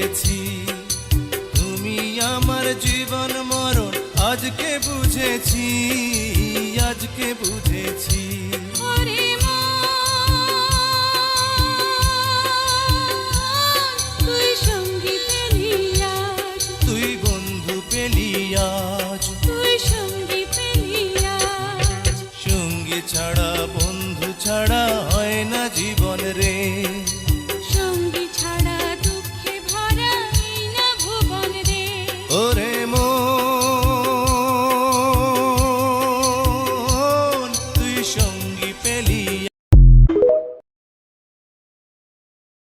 পেয়েছি। তুমি আমার জীবন মরণ আজকে বুঝেছি, আজকে বুঝেছি। ওরে তুই সঙ্গী পেলি আজ, তুই বন্ধু পেলি আজ, তুই সঙ্গী পেলি আজ। সঙ্গী ছাড়া বন্ধু ছাড়া হয় না জীবন।